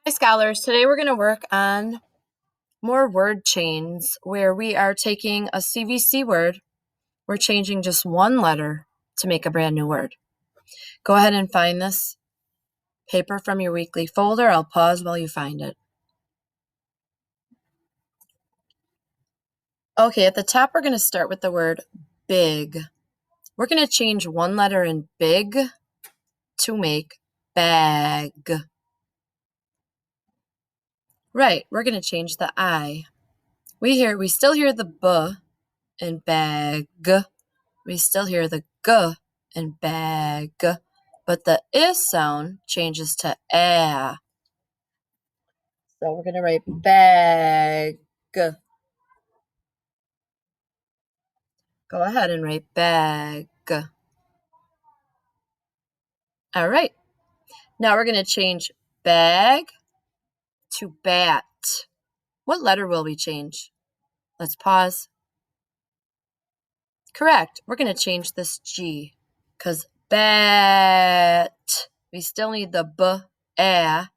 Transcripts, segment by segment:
Hi, scholars. Today we're going to work on more word chains where we are taking a CVC word. We're changing just one letter to make a brand new word. Go ahead and find this paper from your weekly folder. I'll pause while you find it. Okay, at the top we're going to start with the word big. We're going to change one letter in big to make bag. Right, we're going to change the I. We still hear the B in bag. We still hear the G in bag, but the I sound changes to A. So we're going to write bag. Go ahead and write bag. All right. Now we're going to change bag to bat. What letter will we change? Let's pause. Correct. We're going to change this G because bat. We still need the B, A.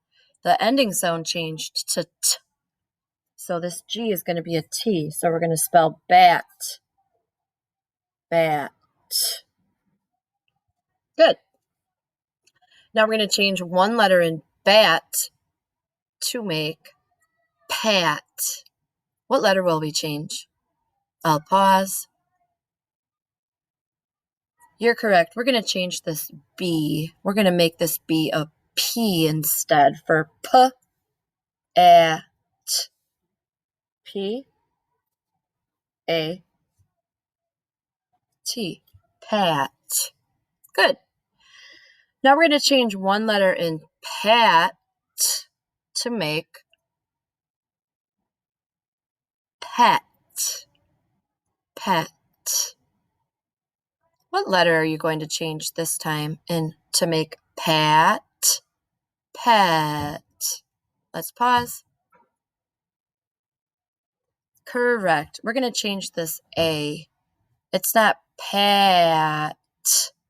The ending sound changed to T. So this G is going to be a T. So we're going to spell bat. Bat. Good. Now we're going to change one letter in bat to make pat. What letter will we change? I'll pause. You're correct. We're going to change this B. We're going to make this B a P instead for P, A, T. P, A, T. Pat. Good. Now we're going to change one letter in pat to make pet. Pet. What letter are you going to change this time in to make pat? Pet. Let's pause. Correct. We're going to change this A. It's not pat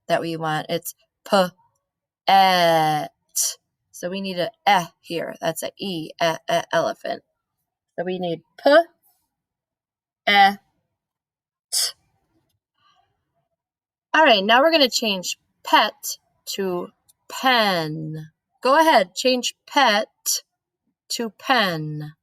that we want. It's p-et. So we need an eh here. That's an E, elephant. So we need p-et. All right, now we're going to change pet to pen. Go ahead, change pet to pen.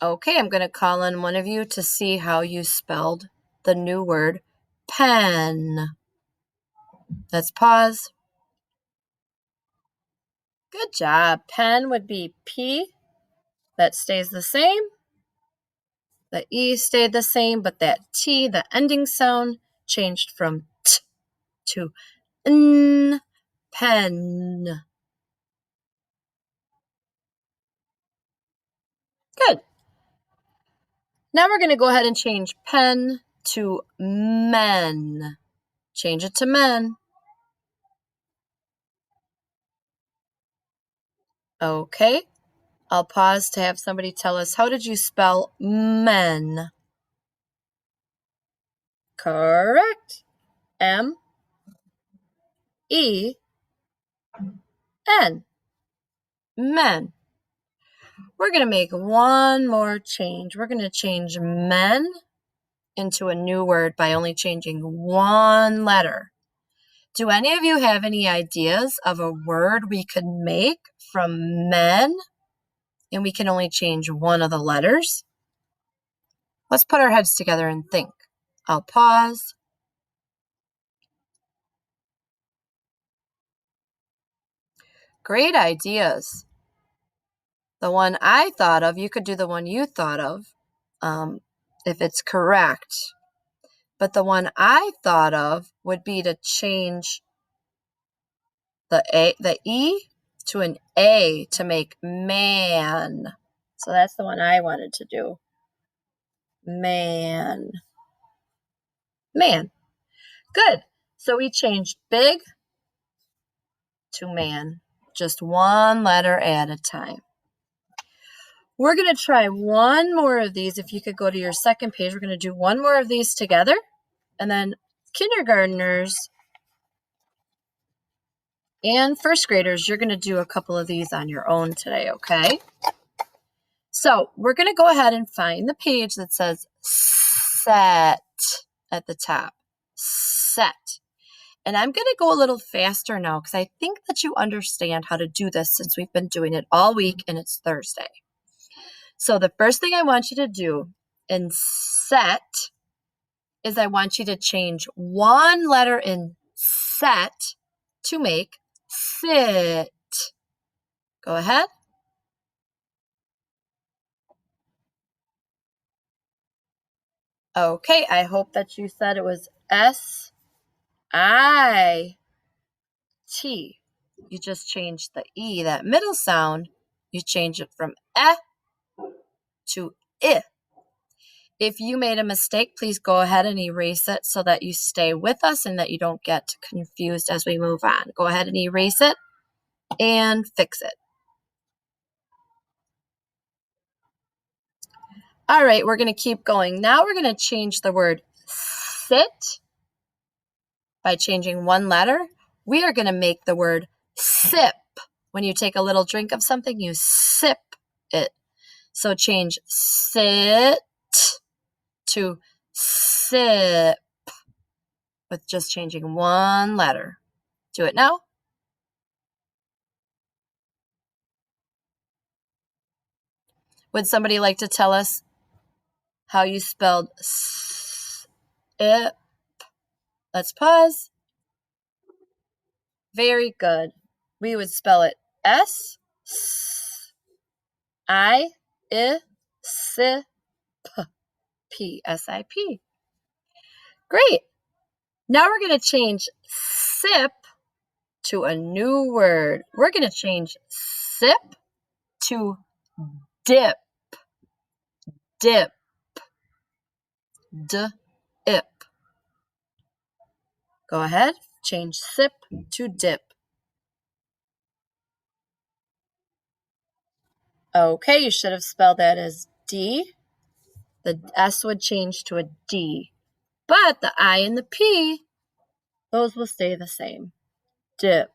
Okay, I'm going to call on one of you to see how you spelled the new word pen. Let's pause. Good job. Pen would be P. That stays the same. The E stayed the same, but that T, the ending sound, changed from T to N. Pen. Good. Now we're going to go ahead and change pen to men. Change it to men. Okay. I'll pause to have somebody tell us, how did you spell men? Correct. M-E-N. Men. We're going to make one more change. We're going to change men into a new word by only changing one letter. Do any of you have any ideas of a word we could make from men and we can only change one of the letters? Let's put our heads together and think. I'll pause. Great ideas. The one I thought of, you could do the one you thought of if it's correct. But the one I thought of would be to change the E to an A to make man. So that's the one I wanted to do. Man. Man. Good. So we changed big to man. Just one letter at a time. We're going to try one more of these. If you could go to your second page, we're going to do one more of these together. And then kindergartners, And first graders, you're going to do a couple of these on your own today, okay? So we're going to go ahead and find the page that says set at the top. Set. And I'm going to go a little faster now because I think that you understand how to do this since we've been doing it all week and it's Thursday. So the first thing I want you to do in set is I want you to change one letter in set to make sit. Go ahead. Okay, I hope that you said it was S-I-T. You just changed the E, that middle sound, you change it from E to I. If you made a mistake, please go ahead and erase it so that you stay with us and that you don't get confused as we move on. Go ahead and erase it and fix it. All right, we're going to keep going. Now we're going to change the word sit by changing one letter. We are going to make the word sip. When you take a little drink of something, you sip it. So change sit to sip with just changing one letter. Do it now. Would somebody like to tell us how you spelled it? Let's pause. Very good. We would spell it S I S P S I P. Great. Now we're going to change sip to a new word. We're going to change sip to dip. Dip. D-ip. Go ahead. Change sip to dip. Okay, you should have spelled that as D. The S would change to a D. But the I and the P, those will stay the same. Dip.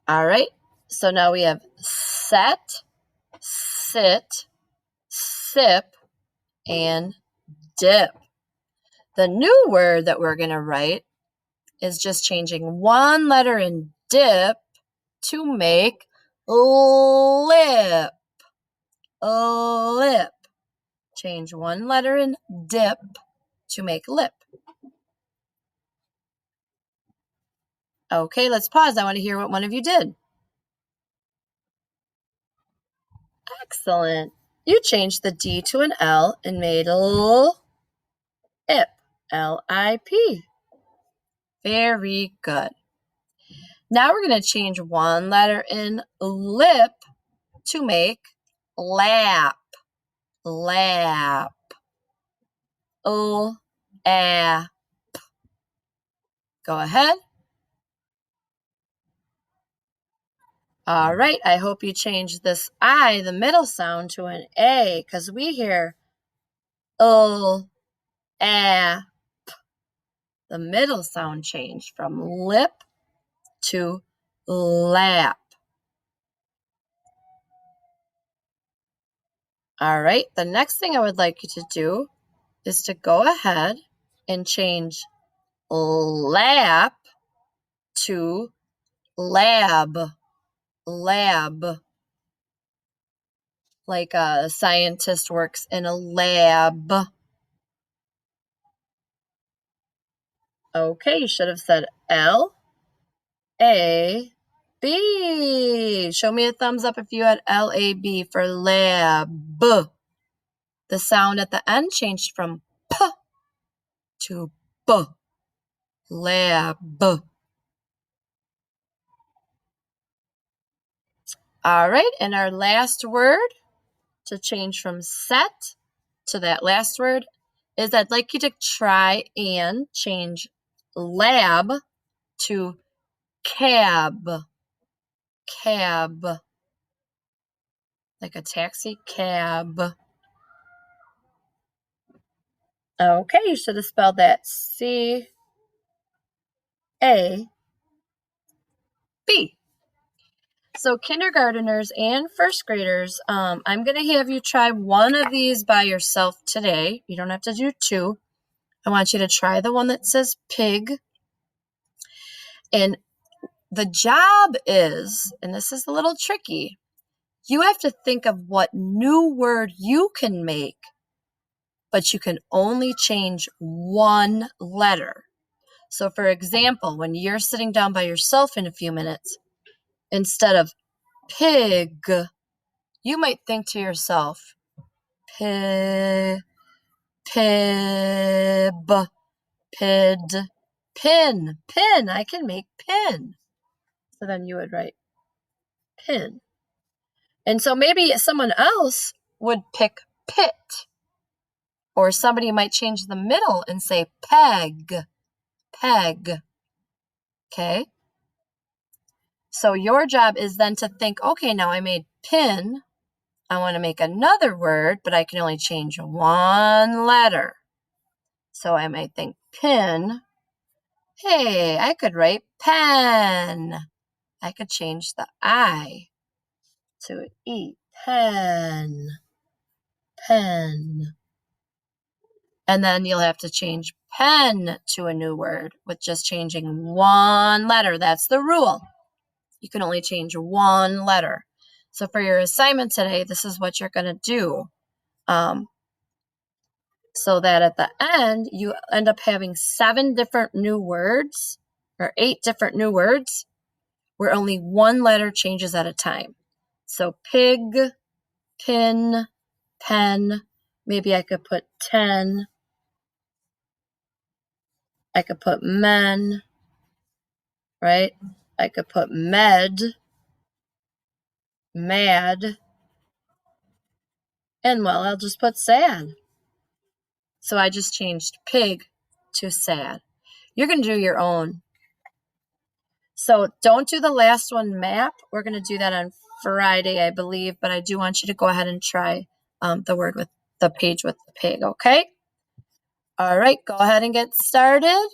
All right. So now we have set, sit, sip, and dip. The new word that we're going to write is just changing one letter in dip to make lip. Lip. Change one letter in dip to make lip. Okay, let's pause. I want to hear what one of you did. Excellent. You changed the D to an L and made lip. L-I-P. Very good. Now we're going to change one letter in lip to make lap. Lap. L-A-P. Go ahead. All right, I hope you changed this I, the middle sound, to an A, because we hear L, A. The middle sound changed from lip to lap. All right, the next thing I would like you to do is to go ahead and change lap to lab. Lab. Like a scientist works in a lab. Okay, you should have said L, A, B. Show me a thumbs up if you had L-A-B for lab. The sound at the end changed from P to B. Lab. All right, and our last word to change from set to that last word is I'd like you to try and change lab to cab. Cab. Like a taxi cab. Okay, you should have spelled that C-A-B. So kindergarteners and first graders, I'm going to have you try one of these by yourself today. You don't have to do two. I want you to try the one that says pig. And the job is, and this is a little tricky, you have to think of what new word you can make, but you can only change one letter. So for example, when you're sitting down by yourself in a few minutes, instead of pig, you might think to yourself, pib, pid, pin, pin. I can make pin. So then you would write pin. And so maybe someone else would pick pit, or somebody might change the middle and say peg, peg. Okay. So your job is then to think, okay, now I made pin. I want to make another word, but I can only change one letter. So I might think pin. Hey, I could write pen. I could change the I to an E. Pen. Pen. And then you'll have to change pen to a new word with just changing one letter. That's the rule. You can only change one letter. So for your assignment today, this is what you're going to do. So that at the end, you end up having 7 different new words or 8 different new words where only one letter changes at a time. So pig, pin, pen, maybe I could put 10. I could put men, right? I could put med, mad, and well, I'll just put sad. So I just changed pig to sad. You're going to do your own. So don't do the last one, map. We're going to do that on Friday, I believe, but I do want you to go ahead and try the word with the page with the pig, okay? All right, go ahead and get started.